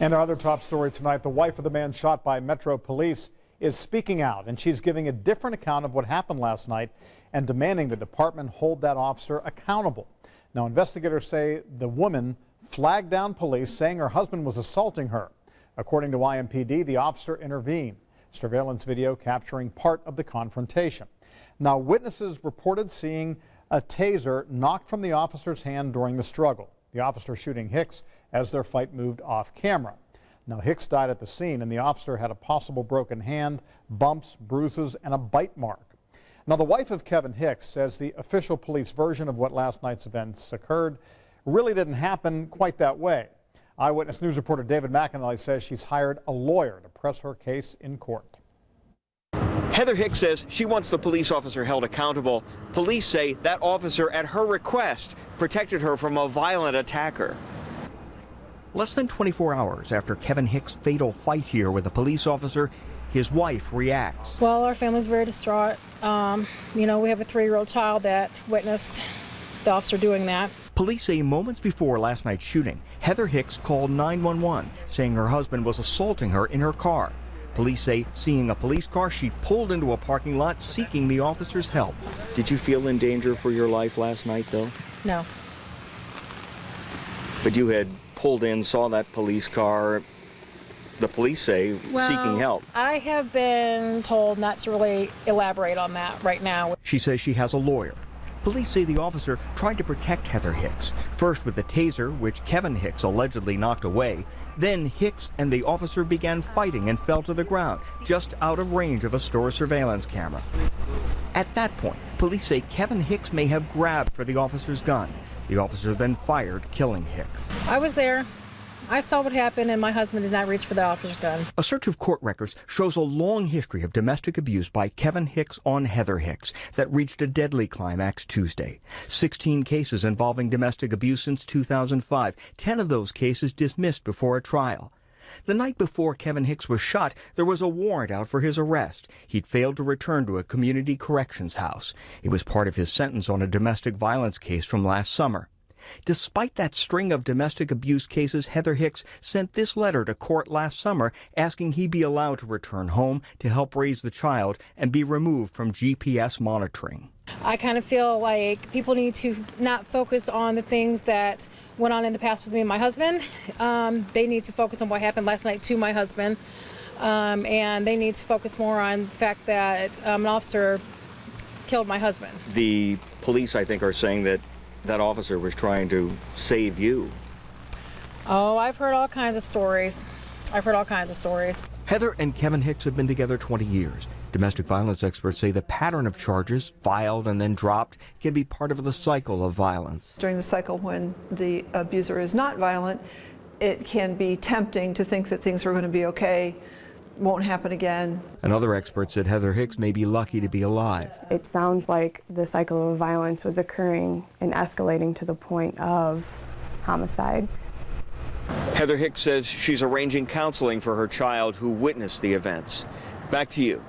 And our other top story tonight, the wife of the man shot by Metro Police is speaking out, and she's giving a different account of what happened last night and demanding the department hold that officer accountable. Now, investigators say the woman flagged down police, saying her husband was assaulting her. According to IMPD, the officer intervened. Surveillance video capturing part of the confrontation. Now, witnesses reported seeing a taser knocked from the officer's hand during the struggle. The officer shooting Hicks as their fight moved off camera. Now, Hicks died at the scene, and the officer had a possible broken hand, bumps, bruises, and a bite mark. Now, the wife of Kevin Hicks says the official police version of what last night's events occurred really didn't happen quite that way. Eyewitness News reporter David McAnally says she's hired a lawyer to press her case in court. Heather Hicks says she wants the police officer held accountable. Police say that officer, at her request, protected her from a violent attacker. Less than 24 hours after Kevin Hicks' fatal fight here with a police officer, his wife reacts. Well, our family's very distraught. We have a 3-year-old child that witnessed the officer doing that. Police say moments before last night's shooting, Heather Hicks called 911, saying her husband was assaulting her in her car. Police say seeing a police car, she pulled into a parking lot seeking the officer's help. Did you feel in danger for your life last night, though? No. But you had pulled in, saw that police car, the police say, seeking help. I have been told not to really elaborate on that right now. She says she has a lawyer. Police say the officer tried to protect Heather Hicks, first with a taser, which Kevin Hicks allegedly knocked away. Then Hicks and the officer began fighting and fell to the ground, just out of range of a store surveillance camera. At that point, police say Kevin Hicks may have grabbed for the officer's gun. The officer then fired, killing Hicks. I was there. I saw what happened, and my husband did not reach for the officer's gun. A search of court records shows a long history of domestic abuse by Kevin Hicks on Heather Hicks that reached a deadly climax Tuesday. 16 cases involving domestic abuse since 2005, 10 of those cases dismissed before a trial. The night before Kevin Hicks was shot, there was a warrant out for his arrest. He'd failed to return to a community corrections house. It was part of his sentence on a domestic violence case from last summer. Despite that string of domestic abuse cases, Heather Hicks sent this letter to court last summer asking he be allowed to return home to help raise the child and be removed from GPS monitoring. I kind of feel like people need to not focus on the things that went on in the past with me and my husband. They need to focus on what happened last night to my husband. And they need to focus more on the fact that an officer killed my husband. The police, I think, are saying that that officer was trying to save you. Oh, I've heard all kinds of stories. Heather and Kevin Hicks have been together 20 years. Domestic violence experts say the pattern of charges, filed and then dropped, can be part of the cycle of violence. During the cycle when the abuser is not violent, it can be tempting to think that things are going to be okay, won't happen again. Another expert said Heather Hicks may be lucky to be alive. It sounds like the cycle of violence was occurring and escalating to the point of homicide. Heather Hicks says she's arranging counseling for her child who witnessed the events. Back to you.